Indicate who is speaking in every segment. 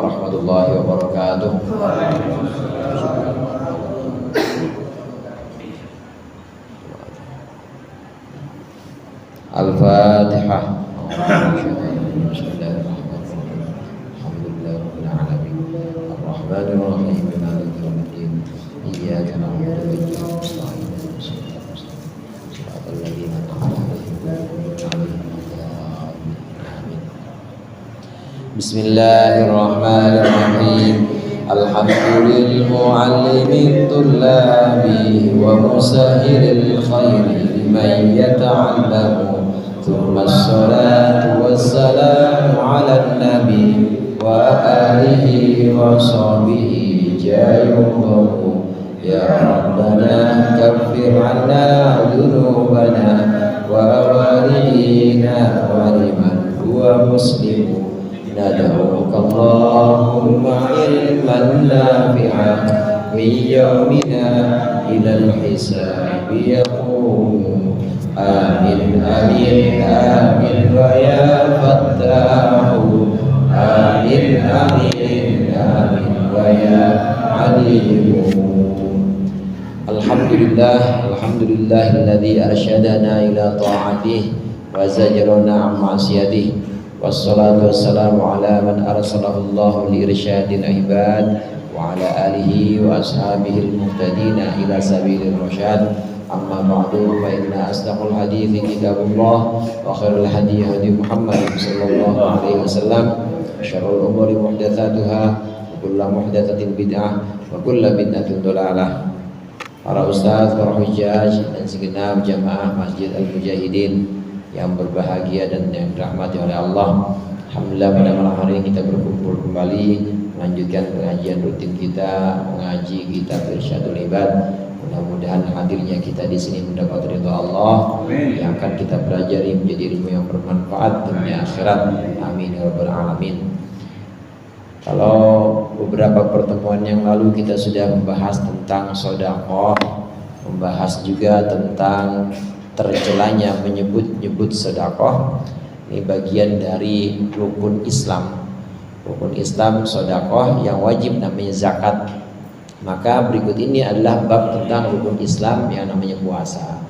Speaker 1: warahmatullahi wabarakatuh. Al-Fatihah. Bismillahirrahmanirrahim. Alhamdulillahirabbil alamin. Arrahmanir rahim. Maliki yaumiddin. Iyyaka na'budu wa iyyaka nasta'in. Shiratal ladzina an'amta 'alaihim. Bismillahirrahmanirrahim. Alhamdulillahil mu'allimit tullabi wa musahhiril khairi liman yata'allamu. Thumma assalatu wassalamu ala nabi wa alihi wa sahbihi jayullahi. Ya Rabbana kaffir 'anna dhunubana wa walidina wa liman huwa muslimun. Nad'uka Allahumma ilman nafi'an min yawmina ilal hisabi yaqum. Amin amin amin wa ya fattahu. Amin amin amin wa ya alimu. Alhamdulillahilladzi arsyadana ila ta'atihi wa zajarana an ma'siyatihi. Wassalatu wassalamu ala man arsalahu Allah li irsyadil ibad wa ala alihi wa ashabihi al-muhtadina ila sabilir rasyad. Amma ba'du, fa inna asdaqal hadithi kitabullah wa khairul hadi hadi Muhammad sallallahu alaihi wasallam. Syarrul umuri muhdatsatuha wa kullu muhdatsatin bid'ah wa kullu bid'atin dhalalah. Para ustaz, para hujjaj dan segenap jamaah Masjid Al-Mujahidin yang berbahagia dan yang dirahmati oleh Allah. Alhamdulillah pada malam hari ini kita berkumpul kembali melanjutkan pengajian rutin kita, mengaji kitab Irsyadul Ibad. Mudah-mudahan hadirnya kita di sini mendapat ridha Allah. Yang akan kita pelajari menjadi ilmu yang bermanfaat dunia akhirat. Amin ya rabbal alamin. Kalau beberapa pertemuan yang lalu kita sudah membahas tentang sedekah, membahas juga tentang tercelanya menyebut-nyebut sedekah. Ini bagian dari rukun Islam. Rukun Islam sedekah yang wajib namanya zakat. Maka berikut ini adalah bab tentang rukun Islam yang namanya puasa.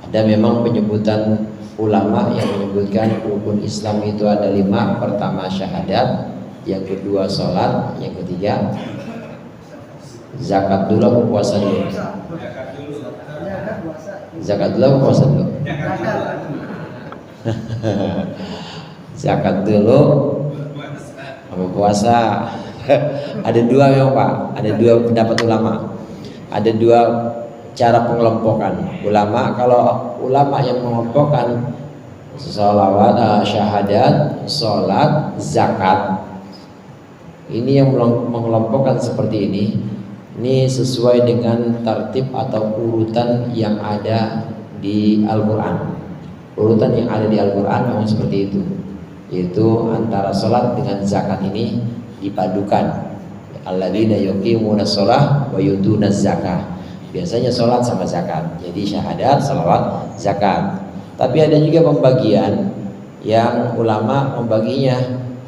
Speaker 1: Ada memang penyebutan ulama yang menyebutkan rukun Islam itu ada 5. Pertama syahadat, yang kedua sholat, yang ketiga zakat dulu atau puasa dulu? Zakat dulu atau puasa dulu? Zakat dulu apa puasa? Ada dua memang Pak, ada dua pendapat ulama, ada dua cara pengelompokan ulama. Kalau ulama yang mengelompokkan sholawat, syahadat, sholat, zakat, ini yang mengelompokkan seperti ini sesuai dengan tertib atau urutan yang ada di Al-Quran. Urutan yang ada di Al-Quran memang seperti itu, yaitu antara sholat dengan zakat ini dipadukan. Alladzina yuqimuna shalah wa yutuna zakah. Biasanya sholat sama zakat, jadi syahadat, salawat, zakat. Tapi ada juga pembagian yang ulama membaginya,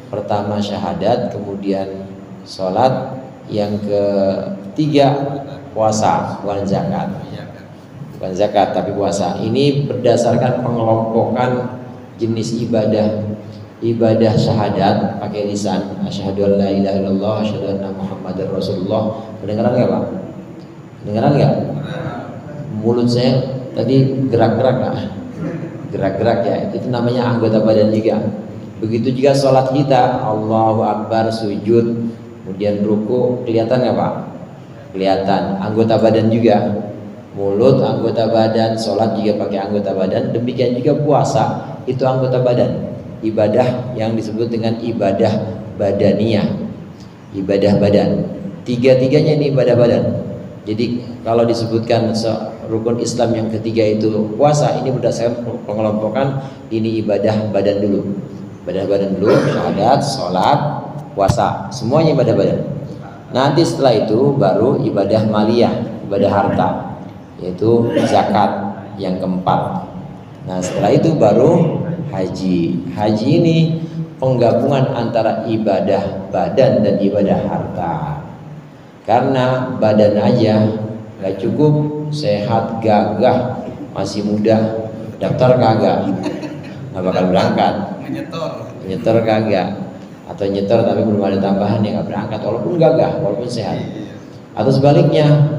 Speaker 1: pertama syahadat, kemudian sholat, yang ketiga puasa, bukan zakat. Bukan zakat tapi puasa. Ini berdasarkan pengelompokan jenis ibadah. Ibadah syahadat pakai lisan, asyhadu an la ilaha illallah, asyhadu anna muhammadar rasulullah. Kedengaran enggak Pak? Kedengaran enggak? Mulut saya tadi gerak-gerak enggak? Gerak-gerak ya, itu namanya anggota badan juga. Begitu juga sholat kita, Allahu Akbar, sujud, kemudian ruku, kelihatan nggak Pak? Kelihatan. Anggota badan juga, mulut anggota badan, sholat juga pakai anggota badan. Demikian juga puasa, itu anggota badan. Ibadah yang disebut dengan ibadah badaniyah, ibadah badan. Tiga-tiganya ini ibadah badan. Jadi kalau disebutkan rukun Islam yang ketiga itu puasa, ini berdasarkan pengelompokan ini ibadah badan dulu. Ibadah badan dulu, syahadat, sholat, puasa, semuanya ibadah badan. Nanti setelah itu baru ibadah maliyah, ibadah harta, yaitu zakat yang keempat. Nah setelah itu baru haji. Haji ini penggabungan antara ibadah badan dan ibadah harta. Karena badan aja nggak cukup, sehat gagah masih muda, daftar kagak, nggak bakal berangkat. Nyetor kagak, atau nyetor tapi belum ada tambahan yang nggak berangkat walaupun gagah, walaupun sehat. Atau sebaliknya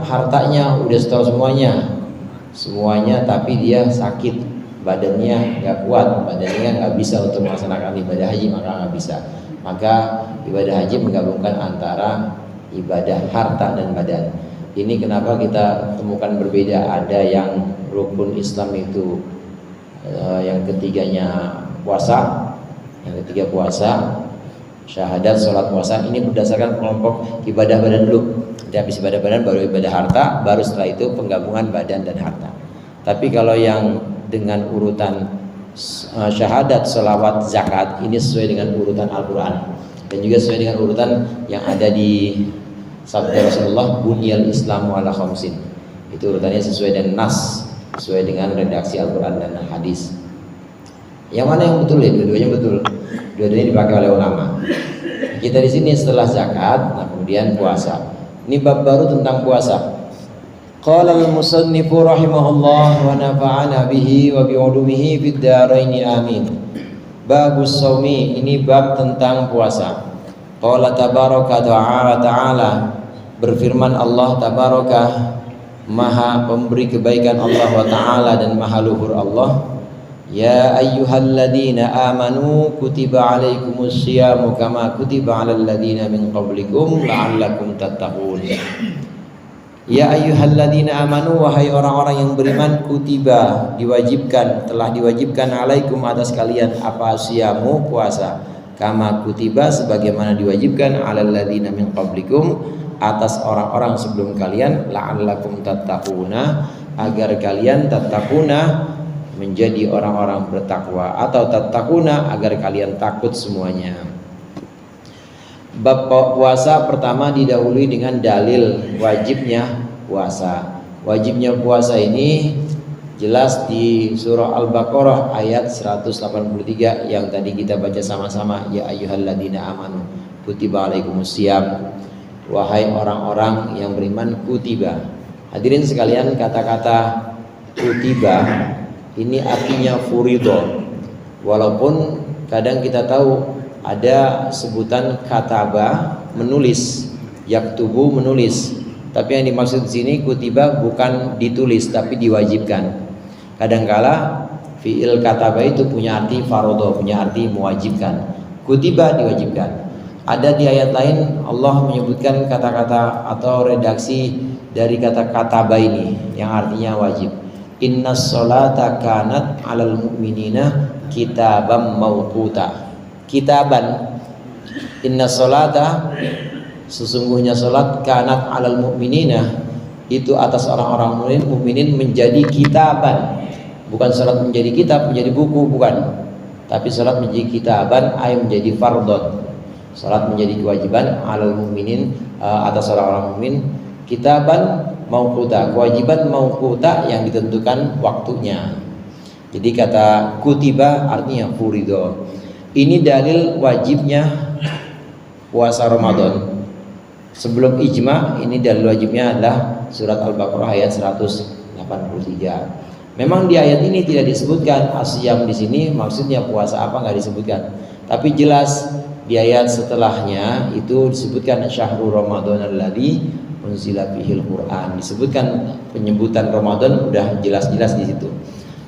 Speaker 1: hartanya udah setor semuanya tapi dia sakit, badannya nggak kuat, badannya nggak bisa untuk melaksanakan ibadah haji, maka nggak bisa. Maka ibadah haji menggabungkan antara ibadah harta dan badan. Ini kenapa kita temukan berbeda. Ada yang rukun Islam itu yang ketiganya puasa, yang ketiga puasa, syahadat, sholat, puasa. Ini berdasarkan kelompok ibadah badan dulu. Habis ibadah badan baru ibadah harta, baru setelah itu penggabungan badan dan harta. Tapi kalau yang dengan urutan syahadat, sholawat, zakat, ini sesuai dengan urutan Al-Quran dan juga sesuai dengan urutan yang ada di sabda Rasulullah, bunyal Islamu ala khamsin. Itu urutannya sesuai dengan nas, sesuai dengan redaksi Al-Quran dan hadis. Yang mana yang betul ya? Dua-duanya betul. Dua-duanya dipakai oleh ulama. Kita di sini setelah zakat, nah kemudian puasa. Ini bab baru tentang puasa. Qala al-musannifu rahimahullah wa nafa'ana bihi wa bi'ulumihi fid dharain amin. Babus shaumi, ini bab tentang puasa. Qala tabaraka ta'ala, berfirman Allah tabaraka, maha pemberi kebaikan Allah wa ta'ala dan maha luhur Allah. Ya ayyuhalladzina amanu kutiba alaikumus syiyamu kama kutiba alal ladzina min qablikum la'allakum tattaqun. Ya ayyuhalladzina amanu, wahai orang-orang yang beriman, kutiba, diwajibkan, telah diwajibkan alaikum atas kalian apa, syiyamu, puasa, kama kutiba, sebagaimana diwajibkan alal ladzina min qablikum, atas orang-orang sebelum kalian, la'allakum tattaquna, agar kalian tattaquna, menjadi orang-orang bertakwa, atau tattaquna, agar kalian takut semuanya. Bab puasa pertama didahului dengan dalil wajibnya puasa. Wajibnya puasa ini jelas di surah Al-Baqarah ayat 183 yang tadi kita baca sama-sama. Ya ayyuhalladzina amanu kutiba alaikumusiyam, wahai orang-orang yang beriman, kutiba. Hadirin sekalian, kata-kata kutiba ini artinya furido. Walaupun kadang kita tahu ada sebutan kataba, menulis, yaktubu, menulis. Tapi yang dimaksud di sini kutiba bukan ditulis tapi diwajibkan. Kadangkala fiil kataba itu punya arti farodo, punya arti mewajibkan. Kutiba diwajibkan. Ada di ayat lain Allah menyebutkan kata-kata atau redaksi dari kata kataba ini yang artinya wajib. Innas sholata kanat alal mu'minina kitabam mawquta. Kitaban, innas sholata, sesungguhnya sholat, kanat alal mu'minina, itu atas orang-orang mukminin menjadi kitaban. Bukan sholat menjadi kitab, menjadi buku, bukan. Tapi sholat menjadi kitaban, ay menjadi fardon. Sholat menjadi kewajiban alal mu'minin, atas orang-orang mukmin. Kitaban mauquta, kewajiban mauquta yang ditentukan waktunya. Jadi kata kutiba artinya furido. Ini dalil wajibnya puasa Ramadan. Sebelum ijma, ini dalil wajibnya adalah surat Al-Baqarah ayat 183. Memang di ayat ini tidak disebutkan asyam di sini maksudnya puasa apa, nggak disebutkan. Tapi jelas di ayat setelahnya itu disebutkan syahrul Ramadan alladzi unzila fihil Quran, disebutkan penyebutan Ramadan udah jelas-jelas di situ.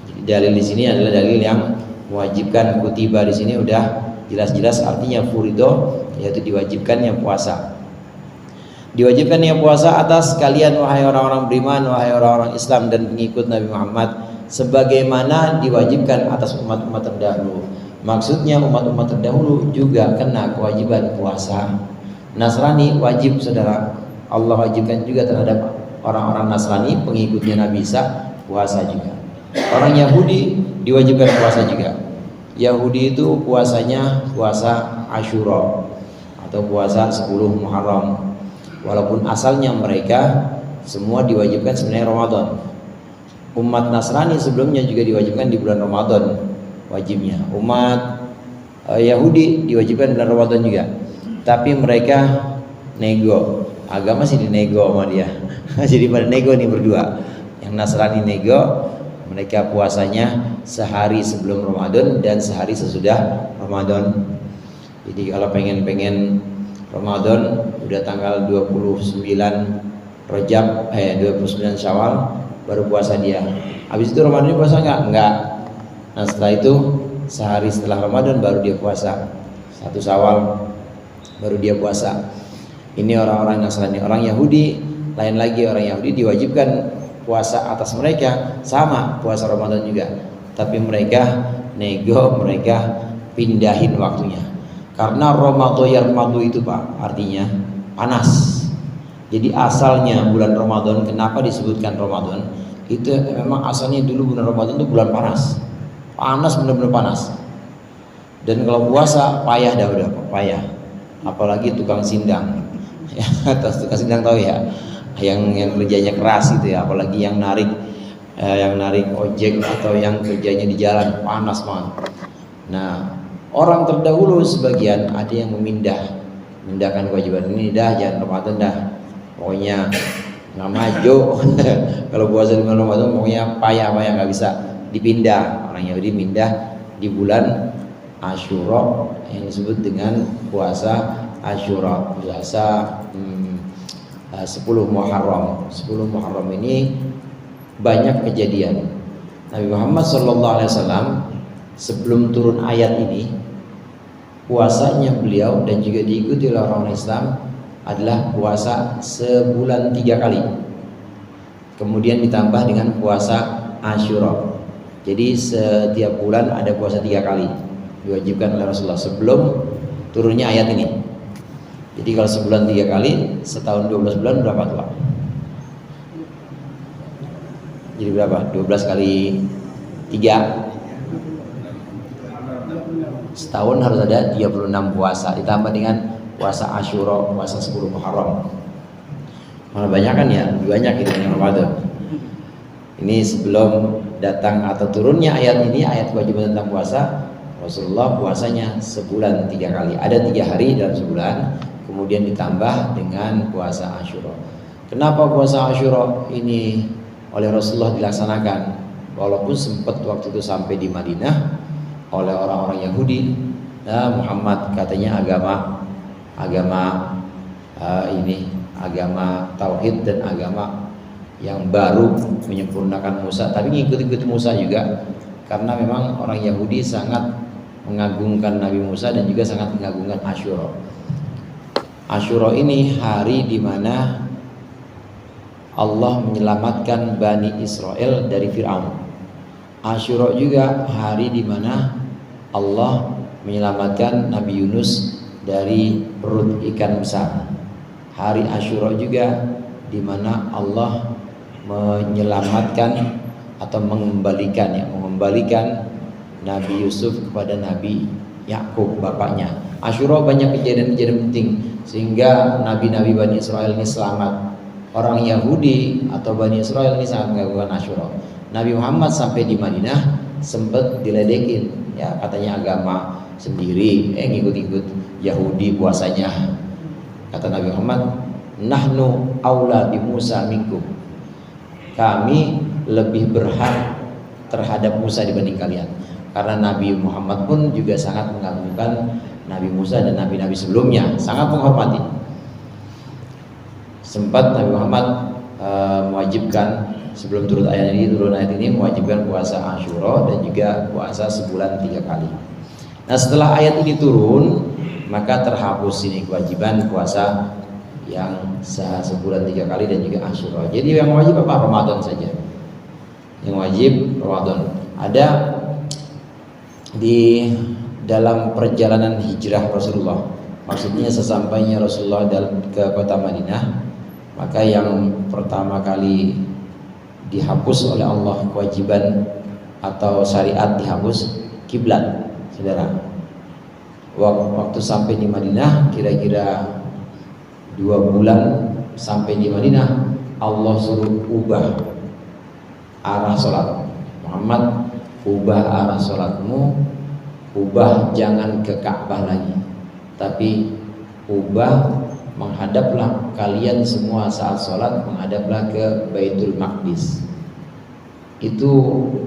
Speaker 1: Jadi dalil di sini adalah dalil yang mewajibkan. Kutiba di sini udah jelas-jelas artinya furido, yaitu diwajibkannya puasa. Diwajibkannya puasa atas kalian wahai orang-orang beriman, wahai orang-orang Islam dan pengikut Nabi Muhammad, sebagaimana diwajibkan atas umat-umat terdahulu. Maksudnya umat-umat terdahulu juga kena kewajiban puasa. Nasrani wajib, saudara. Allah wajibkan juga terhadap orang-orang Nasrani pengikutnya Nabi Isa puasa juga. Orang Yahudi diwajibkan puasa juga. Yahudi itu puasanya puasa Asyura atau puasa 10 Muharram. Walaupun asalnya mereka semua diwajibkan sebenarnya Ramadan. Umat Nasrani sebelumnya juga diwajibkan di bulan Ramadan wajibnya. Umat Yahudi diwajibkan bulan Ramadan juga, tapi mereka nego, agama sih dinego sama dia. Jadi pada nego nih berdua. Yang Nasrani nego, mereka puasanya sehari sebelum Ramadan dan sehari sesudah Ramadan. Jadi kalau pengen Ramadan udah tanggal 29 Rajab 29 Syawal baru puasa dia. Habis itu Ramadan puasa enggak. Nah setelah itu sehari setelah Ramadan baru dia puasa, 1 Syawal baru dia puasa. Ini orang-orang Nasrani. Orang Yahudi lain lagi, orang Yahudi diwajibkan puasa atas mereka sama puasa Ramadan juga, tapi mereka nego, mereka pindahin waktunya karena Ramadan itu Pak artinya panas. Jadi asalnya bulan Ramadan, kenapa disebutkan Ramadan, itu memang asalnya dulu bulan Ramadan itu bulan panas, benar-benar panas. Dan kalau puasa payah dah, udah payah, apalagi tukang sindang ya, atas tukang sindang tahu ya, yang kerjanya keras itu ya, apalagi yang narik ojek atau yang kerjanya di jalan, panas banget. Nah orang terdahulu sebagian ada yang memindahkan kewajiban ini, dah jangan Ramadan dah, pokoknya nggak maju. Kalau puasa di bulan Ramadan pokoknya payah nggak bisa dipindah. Orang Yahudi pindah di bulan Asyura yang disebut dengan puasa Asyura, puasa 10 Muharram. 10 Muharram ini banyak kejadian. Nabi Muhammad SAW sebelum turun ayat ini, puasanya beliau dan juga diikuti oleh orang Islam adalah puasa sebulan 3 kali, kemudian ditambah dengan puasa Asyura. Jadi setiap bulan ada puasa 3 kali diwajibkan oleh Rasulullah sebelum turunnya ayat ini. Jadi kalau sebulan 3 kali, setahun 12 bulan berapa tuh Pak? Jadi berapa? 12 kali 3, setahun harus ada 36 puasa, ditambah dengan puasa Asyura, puasa 10 Muharram. Malah banyak kan ya, lebih banyak itu yang Ramadan. Ini sebelum datang atau turunnya ayat ini, ayat kewajiban tentang puasa, Rasulullah puasanya sebulan 3 kali. Ada 3 hari dalam sebulan, kemudian ditambah dengan puasa Asyura. Kenapa puasa Asyura ini oleh Rasulullah dilaksanakan? Walaupun sempat waktu itu sampai di Madinah oleh orang-orang Yahudi, nah Muhammad katanya agama tauhid dan agama yang baru menyempurnakan Musa, tapi ngikut-ikut Musa juga, karena memang orang Yahudi sangat mengagungkan Nabi Musa dan juga sangat mengagungkan Asyura. Asyura ini hari di mana Allah menyelamatkan Bani Israel dari Fir'aun. Asyura juga hari di mana Allah menyelamatkan Nabi Yunus dari perut ikan besar. Hari Asyura juga di mana Allah menyelamatkan atau mengembalikan Nabi Yusuf kepada Nabi Yakub bapaknya. Asyura banyak kejadian-kejadian penting sehingga nabi-nabi Bani Israel ini selamat. Orang Yahudi atau Bani Israel ini sangat mengagungkan Asyura. Nabi Muhammad sampai di Madinah sempat diledekin, ya katanya agama sendiri, ngikut-ikut Yahudi puasanya. Kata Nabi Muhammad, nahnu aula bi Musa minkum, kami lebih berhak terhadap Musa dibanding kalian. Karena Nabi Muhammad pun juga sangat mengagungkan Nabi Musa dan nabi-nabi sebelumnya, sangat menghormati. Sempat Nabi Muhammad mewajibkan sebelum turun ayat ini mewajibkan puasa Asyura dan juga puasa sebulan 3 kali. Nah setelah ayat ini turun, maka terhapus ini kewajiban puasa yang sebulan 3 kali dan juga Asyura. Jadi yang wajib apa? Ramadan saja. Yang wajib Ramadan. Ada di dalam perjalanan hijrah Rasulullah, maksudnya sesampainya Rasulullah ke kota Madinah, maka yang pertama kali dihapus oleh Allah kewajiban atau syariat dihapus kiblat, saudara. Waktu sampai di Madinah kira-kira 2 bulan sampai di Madinah, Allah suruh ubah arah sholat. Muhammad, ubah arah sholatmu ubah jangan ke Ka'bah lagi, tapi ubah menghadaplah kalian semua saat sholat, menghadaplah ke Baitul Maqdis. Itu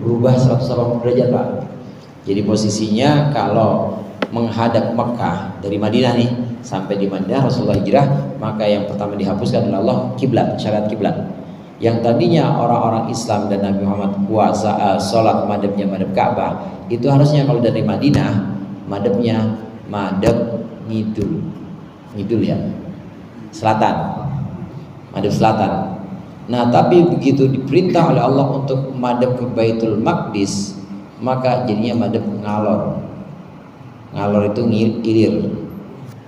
Speaker 1: berubah 180 derajat Pak. Jadi posisinya kalau menghadap Mekah dari Madinah nih sampai di Madinah Rasulullah hijrah, maka yang pertama dihapuskan oleh Allah kiblat, syariat kiblat. Yang tadinya orang-orang Islam dan Nabi Muhammad puasa sholat madhabnya madhab Ka'bah, itu harusnya kalau dari Madinah madhabnya madhab ngidul ya, selatan, madhab selatan. Nah tapi begitu diperintah oleh Allah untuk madhab ke Baitul Maqdis, maka jadinya madhab ngalor. Ngalor itu ilir,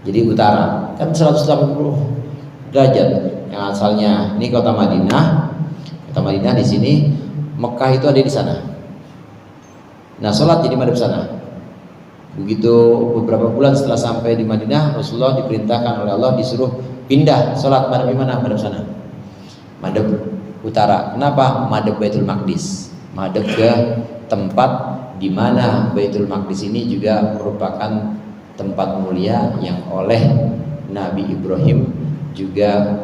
Speaker 1: jadi utara, kan 180 derajat. Yang asalnya ini kota Madinah di sini, Mekah itu ada di sana. Nah sholat jadi madhab sana. Begitu beberapa bulan setelah sampai di Madinah, Rasulullah diperintahkan oleh Allah disuruh pindah sholat madhab di mana? Madhab sana, madhab utara. Kenapa? Madhab Baitul Maqdis, madhab ke tempat di mana Baitul Maqdis ini juga merupakan tempat mulia yang oleh Nabi Ibrahim juga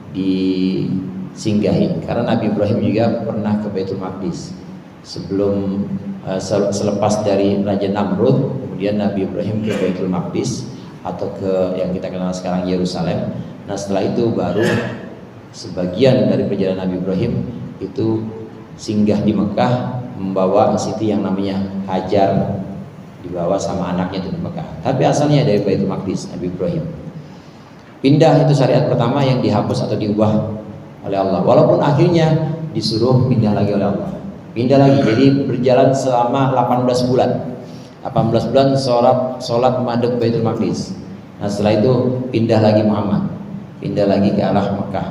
Speaker 1: disinggahi. Karena Nabi Ibrahim juga pernah ke Baitul Maqdis sebelum selepas dari Raja Namrud, kemudian Nabi Ibrahim ke Baitul Maqdis atau ke yang kita kenal sekarang Yerusalem. Nah setelah itu baru sebagian dari perjalanan Nabi Ibrahim itu singgah di Mekah, membawa Siti yang namanya Hajar, dibawa sama anaknya itu di Mekah. Tapi asalnya dari Baitul Maqdis Nabi Ibrahim. Pindah itu syariat pertama yang dihapus atau diubah oleh Allah. Walaupun akhirnya disuruh pindah lagi oleh Allah. Pindah lagi, jadi berjalan selama 18 bulan. 18 bulan sholat madhab Baitul Maqdis. Nah setelah itu pindah lagi Muhammad, pindah lagi ke arah Mekah.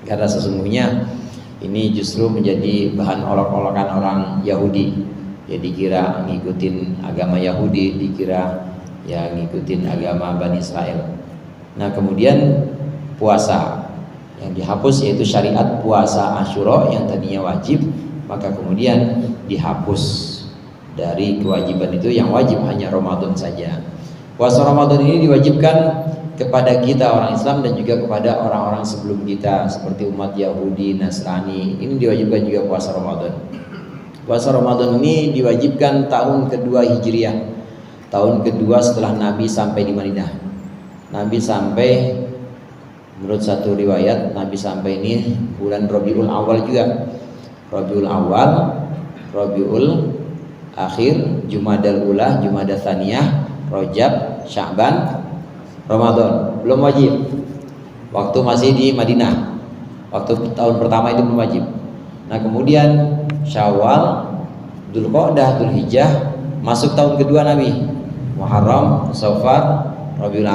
Speaker 1: Karena sesungguhnya ini justru menjadi bahan olok-olokan orang Yahudi. Jadi kira ngikutin agama Yahudi, dikira ya ngikutin agama Bani Israel. Nah kemudian puasa yang dihapus yaitu syariat puasa Asyura yang tadinya wajib, maka kemudian dihapus dari kewajiban itu, yang wajib hanya Ramadan saja. Puasa Ramadan ini diwajibkan kepada kita orang Islam dan juga kepada orang-orang sebelum kita seperti umat Yahudi, Nasrani. Ini diwajibkan juga puasa Ramadan. Puasa Ramadan ini diwajibkan tahun kedua Hijriah, tahun kedua setelah Nabi sampai di Madinah. Nabi sampai, menurut satu riwayat, Nabi sampai ini bulan Rabiul Awal juga. Rabiul Awal, Rabiul Akhir, Jumadal Ula, Jumadal Tsaniyah, Rajab, Sya'ban, Ramadan. Belum wajib. Waktu masih di Madinah. Waktu tahun pertama itu belum wajib. Nah kemudian Syawal, Dzulqa'dah, Dzulhijjah, masuk tahun kedua Nabi. Muharram, Safar, Rabiul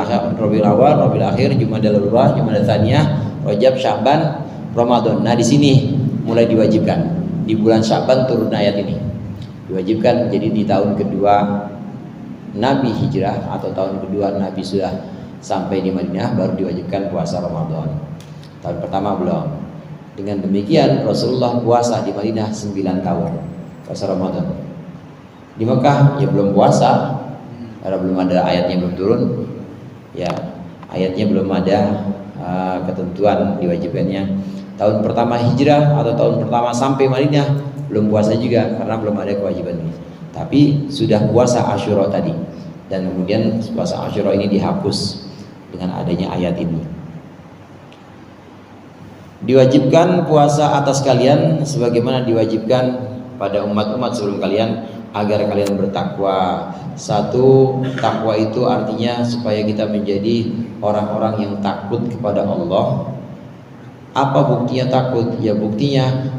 Speaker 1: Awal, Rabiul Akhir, Jumadal Ula, Jumadal Tsaniyah, Rajab, Sya'ban, Ramadan. Nah di sini mulai diwajibkan. Di bulan Sya'ban turun ayat ini. Diwajibkan, jadi di tahun kedua Nabi hijrah atau tahun kedua Nabi sudah sampai di Madinah baru diwajibkan puasa Ramadan. Tahun pertama belum. Dengan demikian Rasulullah puasa di Madinah 9 tahun puasa Ramadan. Di Mekah ya belum puasa karena belum ada ayatnya, belum turun. Ya, ayatnya belum ada ketentuan diwajibkannya. Tahun pertama hijrah atau tahun pertama sampai Madinah belum puasa juga karena belum ada kewajiban ini. Tapi sudah puasa Asyura tadi, dan kemudian puasa Asyura ini dihapus dengan adanya ayat ini. Diwajibkan puasa atas kalian sebagaimana diwajibkan pada umat-umat sebelum kalian agar kalian bertakwa. Satu, takwa itu artinya supaya kita menjadi orang-orang yang takut kepada Allah. Apa buktinya takut? Ya buktinya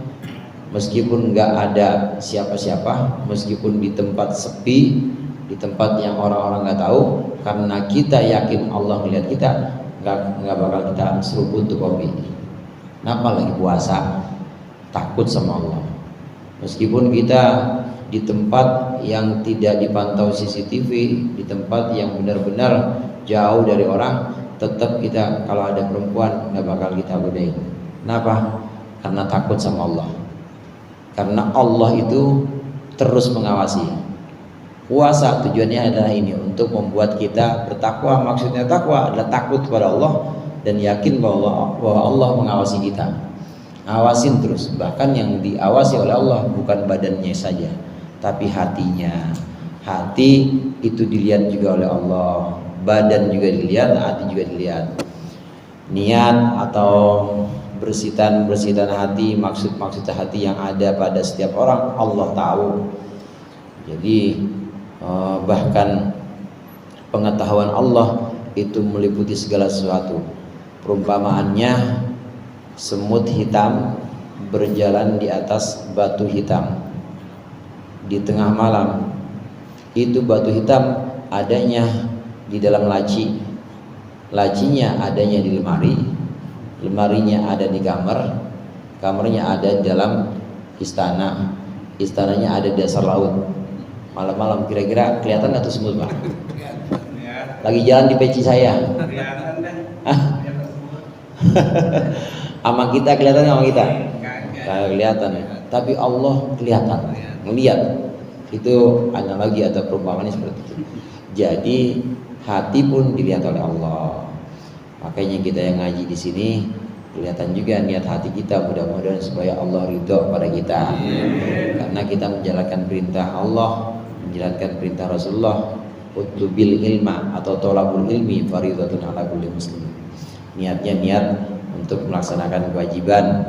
Speaker 1: meskipun nggak ada siapa-siapa, meskipun di tempat sepi, di tempat yang orang-orang nggak tahu, karena kita yakin Allah melihat kita, nggak bakal kita seruput tuh kopi. Kenapa lagi puasa? Takut sama Allah. Meskipun kita di tempat yang tidak dipantau CCTV, di tempat yang benar-benar jauh dari orang, tetap kita kalau ada perempuan nggak bakal kita godain. Kenapa? Karena takut sama Allah. Karena Allah itu terus mengawasi. Puasa tujuannya adalah ini, untuk membuat kita bertakwa. Maksudnya takwa adalah takut kepada Allah dan yakin bahwa Allah mengawasi kita. Awasin terus, bahkan yang diawasi oleh Allah bukan badannya saja, tapi hatinya. Hati itu dilihat juga oleh Allah, badan juga dilihat, hati juga dilihat. Niat atau bersitan hati, maksud hati yang ada pada setiap orang Allah tahu. Jadi bahkan pengetahuan Allah itu meliputi segala sesuatu. Perumpamaannya semut hitam berjalan di atas batu hitam di tengah malam. Itu batu hitam adanya di dalam laci, lacinya adanya di lemari, lemarinya ada di kamar, kamarnya ada di dalam istana, istananya ada di dasar laut. Malam-malam kira-kira kelihatan nggak tuh semut, Pak? Lagi jalan di peci saya. Sama kita kelihatan, sama kita nggak kelihatan ya. Tapi Allah kelihatan, melihat. Itu analogi atau perumpamaan seperti itu. Jadi hati pun dilihat oleh Allah. Makanya kita yang ngaji di sini kelihatan juga niat hati kita, mudah-mudahan supaya Allah ridho pada kita. Karena kita menjalankan perintah Allah, menjalankan perintah Rasulullah, utlubil ilma atau tolabul ilmi fardhatun ala kulli muslim. Niatnya niat untuk melaksanakan kewajiban.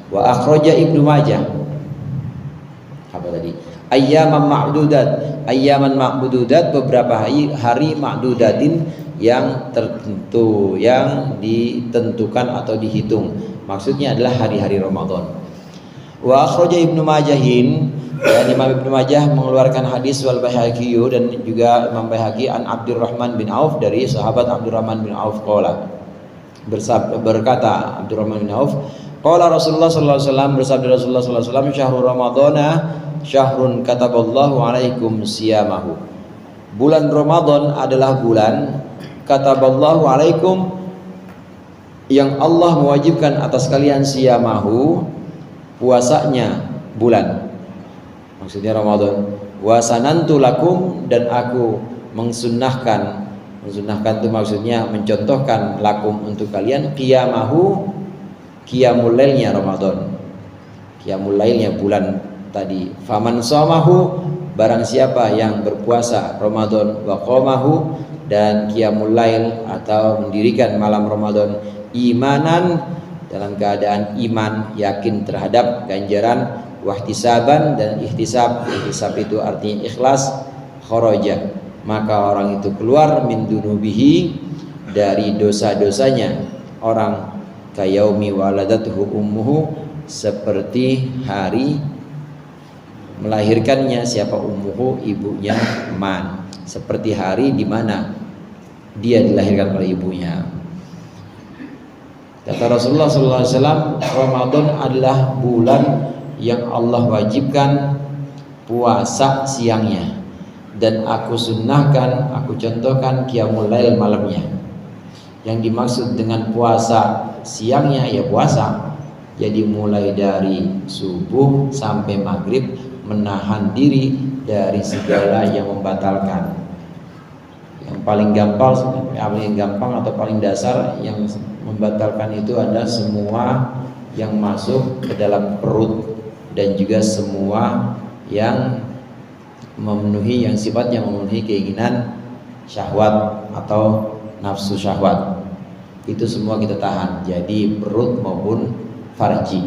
Speaker 1: Wa akhraja Ibnu Majah. Apa tadi? Ayyaman ma'dudat, beberapa hari ma'dudatin yang tertentu, yang ditentukan atau dihitung. Maksudnya adalah hari-hari Ramadan. Wa akhraja Ibnu Majahin, dan Imam Ibnu Majah mengeluarkan hadis wal Baihaqi dan juga Imam Baihaqi an Abdurrahman bin Auf, dari sahabat Abdurrahman bin Auf qala, berkata Abdurrahman bin Auf, qala Rasulullah sallallahu alaihi wasallam, bersabda Rasulullah sallallahu alaihi wasallam, syahrul ramadhana syahrun kataballahu alaikum siyamahu. Bulan Ramadan adalah bulan kataballahu alaikum, yang Allah mewajibkan atas kalian siyamahu, puasanya bulan, maksudnya Ramadan. Wa sanantu lakum, dan aku mensunnahkan itu maksudnya mencontohkan, lakum untuk kalian, qiyamahu, qiyamul lailnya Ramadan, qiyamul lailnya bulan tadi. Faman shamahu, barang siapa yang berpuasa Ramadan, wa qamahu, dan qiyamul lail atau mendirikan malam Ramadan, imanan, dalam keadaan iman, yakin terhadap ganjaran, wahtisaban, dan ihtisab itu artinya ikhlas, kharaja, maka orang itu keluar min dunubihi, dari dosa-dosanya orang, kayaumi waladatuhu ummuhu, seperti hari melahirkannya siapa, ummuhu, ibunya, man, seperti hari di mana dia dilahirkan oleh ibunya. Kata Rasulullah SAW, Ramadan adalah bulan yang Allah wajibkan puasa siangnya, dan aku sunnahkan, aku contohkan qiyamul lail malamnya. Yang dimaksud dengan puasa siangnya ya puasa, jadi mulai dari subuh sampai maghrib, menahan diri dari segala yang membatalkan. Yang paling gampang atau paling dasar yang membatalkan itu adalah semua yang masuk ke dalam perut, dan juga semua yang memenuhi, yang sifatnya memenuhi keinginan syahwat atau nafsu syahwat, itu semua kita tahan. Jadi perut maupun farji,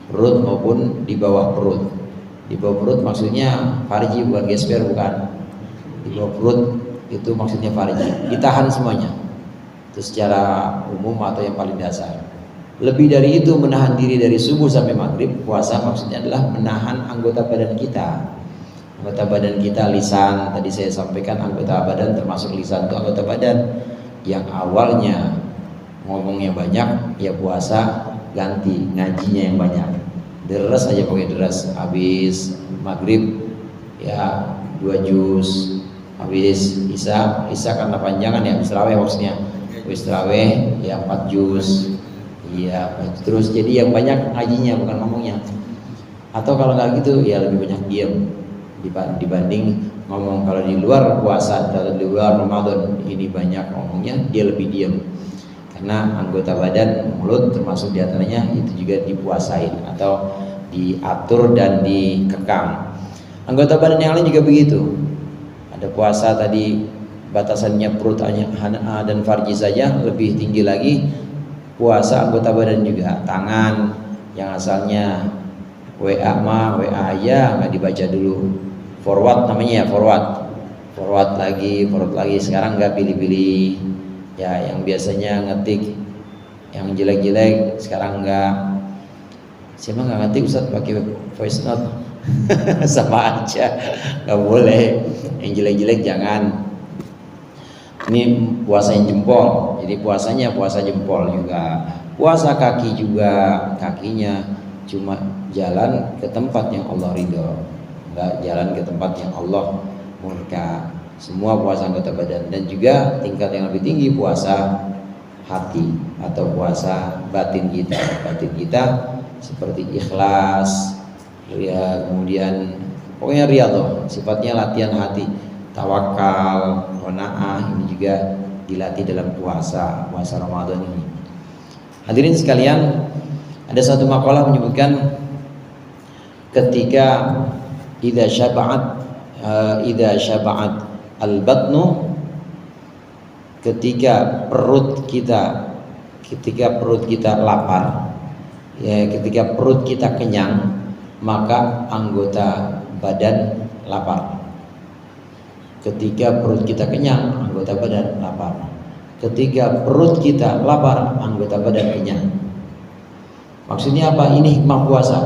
Speaker 1: perut maupun di bawah perut. Di bawah perut maksudnya farji, bukan gesper, bukan. Di bawah perut itu maksudnya farji, ditahan semuanya. Itu secara umum atau yang paling dasar. Lebih dari itu, menahan diri dari subuh sampai maghrib. Puasa maksudnya adalah menahan anggota badan kita. Anggota badan kita, lisan, tadi saya sampaikan anggota badan termasuk lisan, itu anggota badan yang awalnya ngomongnya banyak, ya puasa ganti ngajinya yang banyak. Deres aja pakai deres, habis maghrib ya 2 juz, habis isya karena panjangan ya, habis tarawih maksudnya, habis tarawih ya 4 juz, iya terus, jadi yang banyak ngajinya bukan ngomongnya. Atau kalau nggak gitu ya lebih banyak diam dibanding ngomong. Kalau di luar puasa atau di luar Ramadan ini banyak ngomongnya, dia lebih diam. Karena anggota badan mulut termasuk diantaranya itu juga dipuasain atau diatur dan dikekang. Anggota badan yang lain juga begitu. Ada puasa tadi batasannya perut dan farji saja, lebih tinggi lagi puasa anggota badan juga. Tangan yang asalnya WA WA aja nggak dibaca dulu, forward namanya ya, forward lagi, sekarang nggak pilih-pilih ya, yang biasanya ngetik yang jelek-jelek sekarang nggak. Siapa nggak ngetik Ustaz pakai voice note? Sama aja, nggak boleh. Yang jelek-jelek jangan. Ini puasa yang jempol, jadi puasanya puasa jempol juga. Puasa kaki juga, kakinya cuma jalan ke tempat yang Allah ridho, nggak jalan ke tempat yang Allah murka. Semua puasa anggota badan. Dan juga tingkat yang lebih tinggi puasa hati atau puasa batin kita. Batin kita seperti ikhlas, ya, kemudian pokoknya riyadhah, sifatnya latihan hati, tawakal, qanaah, ini juga dilatih dalam puasa Ramadan ini. Hadirin sekalian, ada satu makalah menyebutkan ketika idza syaba'at al-batnu, ketika perut kita lapar, ya, ketika perut kita kenyang, maka anggota badan lapar. Ketika perut kita kenyang, anggota badan lapar. Ketika perut kita lapar, anggota badan kenyang. Maksudnya apa? Ini hikmah puasa.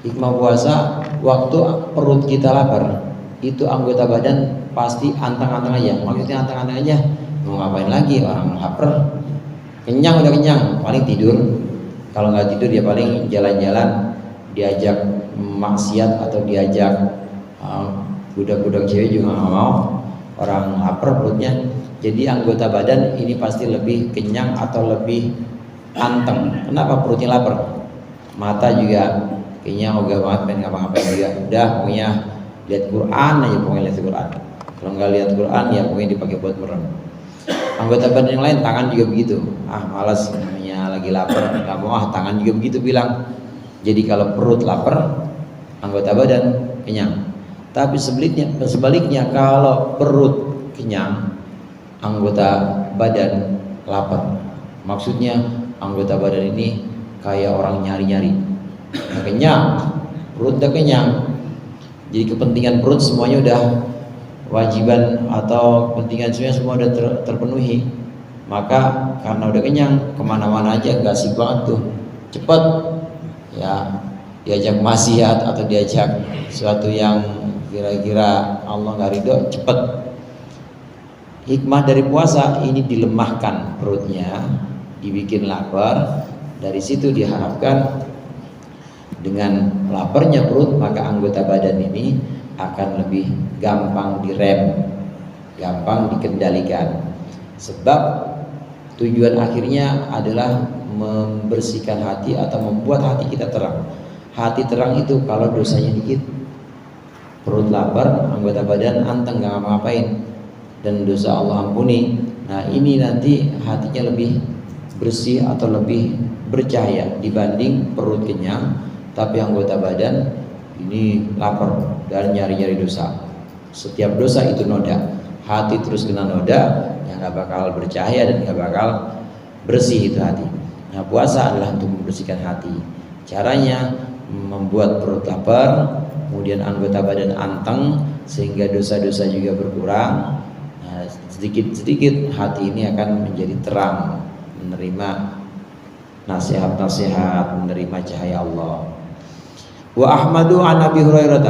Speaker 1: Hikmah puasa, waktu perut kita lapar, itu anggota badan pasti antang-antang aja. Maksudnya antang-antang aja, mau ngapain lagi, orang lapar. Kenyang udah kenyang, paling tidur. Kalau nggak tidur dia paling jalan-jalan, diajak maksiat atau diajak budak-budak cewek juga nggak mau. Orang lapar perutnya, jadi anggota badan ini pasti lebih kenyang atau lebih anteng. Kenapa? Perutnya lapar. Mata juga kayaknya ogah banget, pengen ngapa-ngapain juga. Udah pokoknya lihat Quran aja, pokoknya lihat Quran. Kalau nggak lihat Quran ya pokoknya dipakai buat merem. Anggota badan yang lain, tangan juga begitu. Malas, namanya lagi lapar, nggak mau. Tangan juga begitu bilang. Jadi kalau perut lapar, anggota badan kenyang. Tapi sebaliknya kalau perut kenyang, anggota badan lapar. Maksudnya anggota badan ini kayak orang nyari-nyari. Udah kenyang, perut udah kenyang. Jadi kepentingan perut semuanya udah, wajiban atau kepentingan semua udah terpenuhi. Maka karena udah kenyang, kemana-mana aja gak asik banget tuh, cepet ya, diajak maksiat atau diajak sesuatu yang kira-kira Allah gak ridho, cepet. Hikmah dari puasa ini dilemahkan perutnya, dibikin lapar. Dari situ diharapkan dengan laparnya perut, maka anggota badan ini akan lebih gampang direm, gampang dikendalikan. Sebab tujuan akhirnya adalah membersihkan hati atau membuat hati kita terang. Hati terang itu kalau dosanya dikit. Perut lapar, anggota badan anteng gak ngapa-ngapain, dan dosa Allah ampuni. Nah ini nanti hatinya lebih bersih atau lebih bercahaya dibanding perut kenyang tapi anggota badan ini lapar dan nyari-nyari dosa. Setiap dosa itu noda, hati terus kena noda, yang gak bakal bercahaya dan gak bakal bersih itu hati. Nah puasa adalah untuk membersihkan hati. Caranya membuat perut lapar, kemudian anggota badan anteng, sehingga dosa-dosa juga berkurang. Nah, sedikit-sedikit hati ini akan menjadi terang, menerima nasihat-nasihat, menerima cahaya Allah. Wa Ahmadu an Abi Hurairah.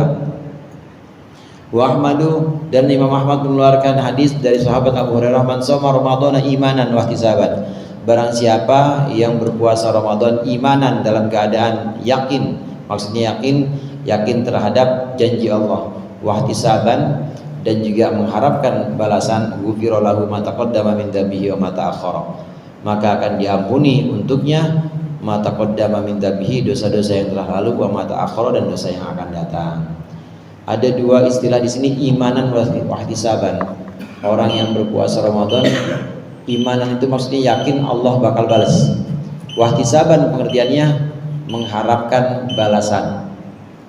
Speaker 1: Wa Ahmadu, dan Imam Ahmad mengeluarkan hadis dari sahabat Abu Hurairah, man shoma Ramadhana imanan wa ihtisaban. Barang siapa yang berpuasa Ramadan imanan, dalam keadaan yakin, maksudnya yakin terhadap janji Allah, wa ihtisaban, dan juga mengharapkan balasan, ghufira lahu ma taqaddama min dhanbihi wa ma ta'akhkhara, maka akan diampuni untuknya ma taqaddama min dhanbihi, dosa-dosa yang telah lalu, wa ma ta'akhkhara, dan dosa yang akan datang. Ada dua istilah di sini, imanan wa ihtisaban. Orang yang berpuasa Ramadan, imanan itu maksudnya yakin Allah bakal balas. Wa ihtisaban pengertiannya mengharapkan balasan.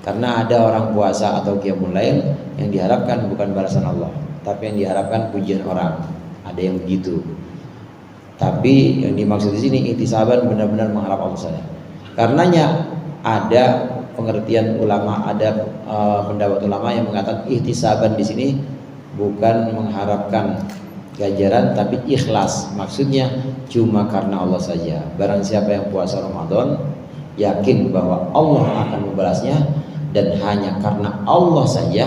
Speaker 1: Karena ada orang puasa atau qiyamul lail yang diharapkan bukan balasan Allah, tapi yang diharapkan pujian orang. Ada yang begitu. Tapi yang dimaksud di sini ihtisaban benar-benar mengharap Allah saja. Karenanya ada pengertian ulama, ada pendapat ulama yang mengatakan ihtisaban di sini bukan mengharapkan ganjaran tapi ikhlas. Maksudnya cuma karena Allah saja. Barang siapa yang puasa Ramadan yakin bahwa Allah akan membalasnya dan hanya karena Allah saja,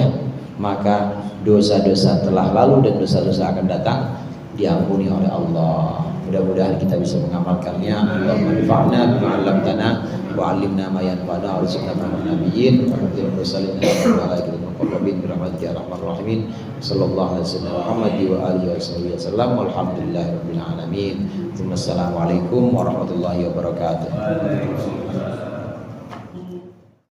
Speaker 1: maka dosa-dosa telah lalu dan dosa-dosa akan datang diampuni oleh Allah. Mudah-mudahan kita bisa mengamalkannya. Allahumma anfa'na bima 'allamtana wa 'allimna ma yanfa'una warzuqna minal nabiyyin wa minal mursalin wa malaikatil muqarrabin bi rahmatika ya arhamar rahimin. Sallallahu alaihi Muhammad wa alihi wasallam. Walhamdulillahirabbil alamin. Assalamualaikum warahmatullahi wabarakatuh.